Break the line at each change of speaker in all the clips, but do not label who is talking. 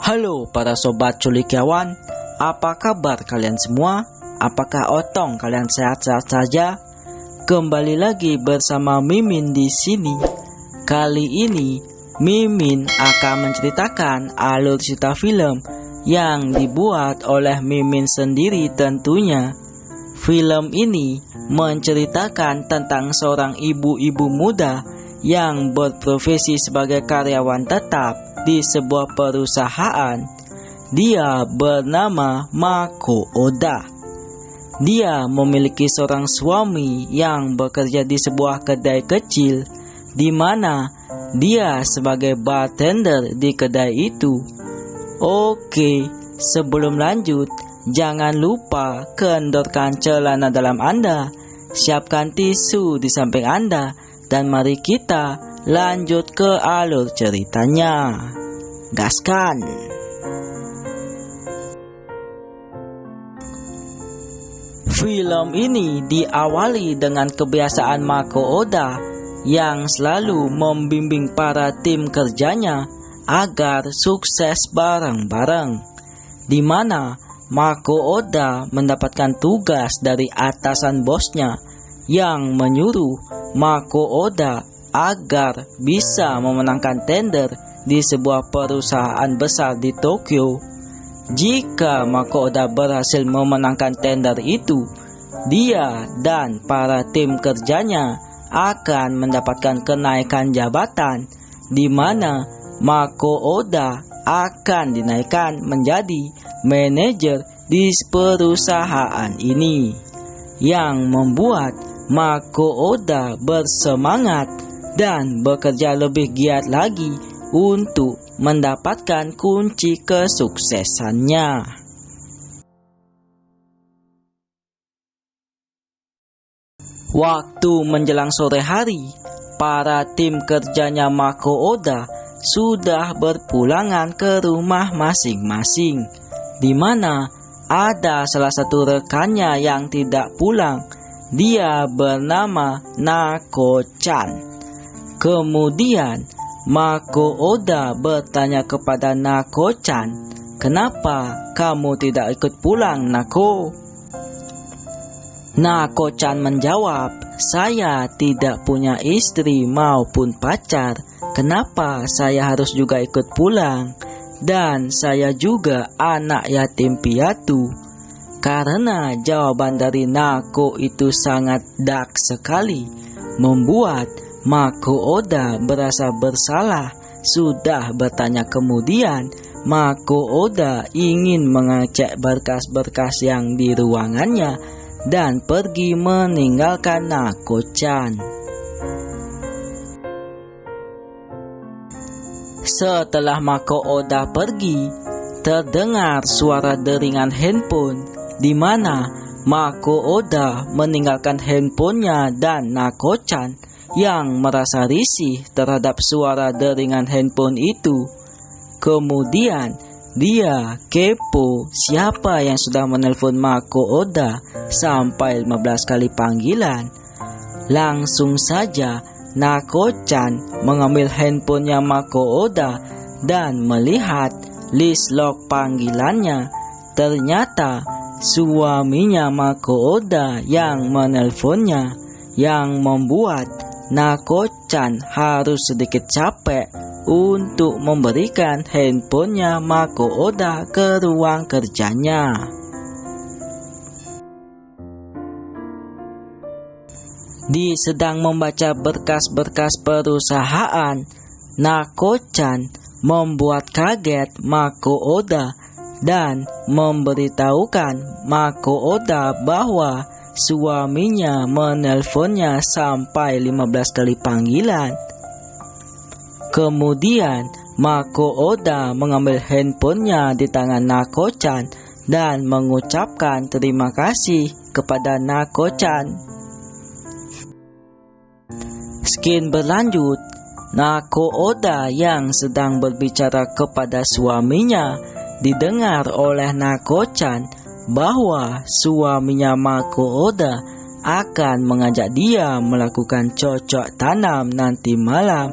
Halo para sobat culikiawan, apa kabar kalian semua? Apakah otong kalian sehat-sehat saja? Kembali lagi bersama Mimin di sini. Kali ini Mimin akan menceritakan alur cerita film yang dibuat oleh Mimin sendiri tentunya. Film ini menceritakan tentang seorang ibu-ibu muda yang berprofesi sebagai karyawan tetap di sebuah perusahaan. Dia bernama Mako Oda. Dia memiliki seorang suami yang bekerja di sebuah kedai kecil, di mana dia sebagai bartender di kedai itu. Oke, sebelum lanjut, jangan lupa kendorkan celana dalam Anda, siapkan tisu di samping Anda, dan mari kita lanjut ke alur ceritanya. Gaskan! Film ini diawali dengan kebiasaan Mako Oda yang selalu membimbing para tim kerjanya agar sukses bareng-bareng, di mana Mako Oda mendapatkan tugas dari atasan bosnya yang menyuruh Mako Oda agar bisa memenangkan tender di sebuah perusahaan besar di Tokyo. Jika Mako Oda berhasil memenangkan tender itu, dia dan para tim kerjanya akan mendapatkan kenaikan jabatan, di mana Mako Oda akan dinaikkan menjadi manajer di perusahaan ini, yang membuat Mako Oda bersemangat dan bekerja lebih giat lagi untuk mendapatkan kunci kesuksesannya. Waktu menjelang sore hari, para tim kerjanya Mako Oda sudah berpulangan ke rumah masing-masing, di mana ada salah satu rekannya yang tidak pulang. Dia bernama Nako-chan. Kemudian Mako Oda bertanya kepada Nako-chan, "Kenapa kamu tidak ikut pulang, Nako?" Nako-chan menjawab, "Saya tidak punya istri maupun pacar. Kenapa saya harus juga ikut pulang? Dan saya juga anak yatim piatu." Karena jawaban dari Nako itu sangat dark sekali, membuat Mako Oda merasa bersalah. Sudah bertanya kemudian, Mako Oda ingin mengecek berkas-berkas yang di ruangannya dan pergi meninggalkan Nako-chan. Setelah Mako Oda pergi, terdengar suara deringan handphone, di mana Mako Oda meninggalkan handphonenya dan Nako-chan yang merasa risih terhadap suara deringan handphone itu. Kemudian dia kepo siapa yang sudah menelpon Mako Oda sampai 15 kali panggilan. Langsung saja Nako-chan mengambil handphonenya Mako Oda dan melihat list log panggilannya. Ternyata suaminya Mako Oda yang menelponnya, yang membuat Nako-chan harus sedikit capek untuk memberikan handphonenya Mako Oda ke ruang kerjanya. Di sedang membaca berkas-berkas perusahaan, Nako-chan membuat kaget Mako Oda dan memberitahukan Mako Oda bahwa suaminya menelponnya sampai 15 kali panggilan. Kemudian Mako Oda mengambil handphonenya di tangan Nako-chan dan mengucapkan terima kasih kepada Nako-chan. Scene berlanjut. Nako Oda yang sedang berbicara kepada suaminya didengar oleh Nako-chan bahwa suaminya Mako Oda akan mengajak dia melakukan cocok tanam nanti malam,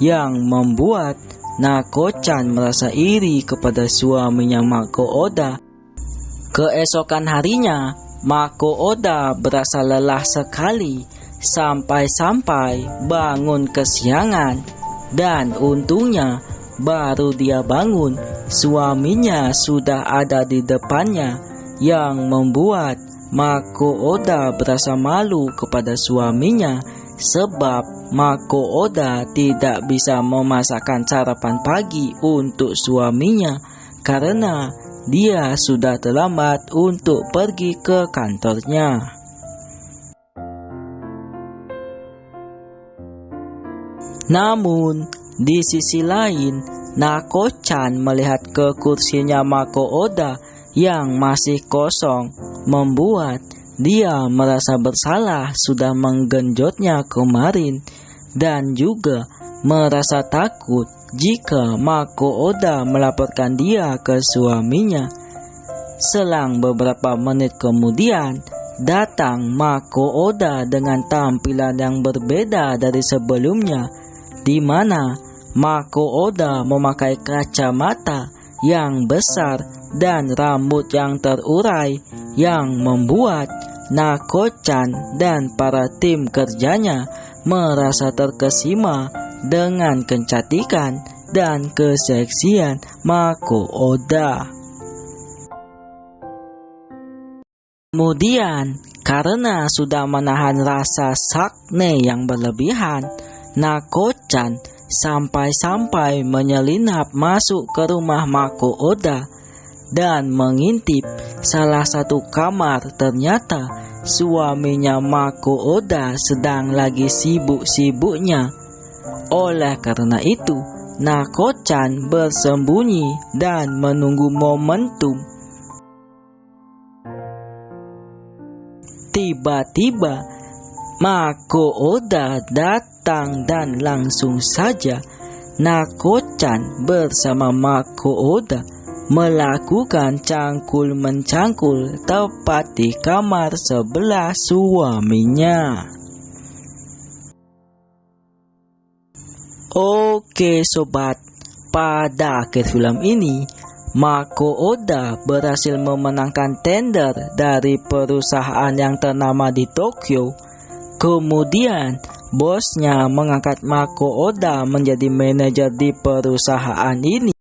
yang membuat Nako-chan merasa iri kepada suaminya Mako Oda. Keesokan harinya, Mako Oda berasa lelah sekali sampai-sampai bangun kesiangan, dan untungnya baru dia bangun, suaminya sudah ada di depannya, yang membuat Mako Oda berasa malu kepada suaminya sebab Mako Oda tidak bisa memasakkan sarapan pagi untuk suaminya karena dia sudah terlambat untuk pergi ke kantornya. Namun, di sisi lain, Nako-chan melihat ke kursinya Mako Oda yang masih kosong, membuat dia merasa bersalah sudah menggenjotnya kemarin, dan juga merasa takut jika Mako Oda melaporkan dia ke suaminya. Selang beberapa menit kemudian, datang Mako Oda dengan tampilan yang berbeda dari sebelumnya, di mana Mako Oda memakai kacamata yang besar dan rambut yang terurai, yang membuat Nako-chan dan para tim kerjanya merasa terkesima dengan kecantikan dan keseksian Mako Oda. Kemudian, karena sudah menahan rasa sakne yang berlebihan, Nako-chan sampai-sampai menyelinap masuk ke rumah Mako Oda dan mengintip salah satu kamar. Ternyata suaminya Mako Oda sedang lagi sibuk-sibuknya. Oleh karena itu, Nako-chan bersembunyi dan menunggu momentum. Tiba-tiba Mako Oda datang dan langsung saja Nako-chan bersama Mako Oda melakukan cangkul-mencangkul tepat di kamar sebelah suaminya. Oke sobat, pada akhir film ini Mako Oda berhasil memenangkan tender dari perusahaan yang ternama di Tokyo. Kemudian bosnya mengangkat Mako Oda menjadi manajer di perusahaan ini.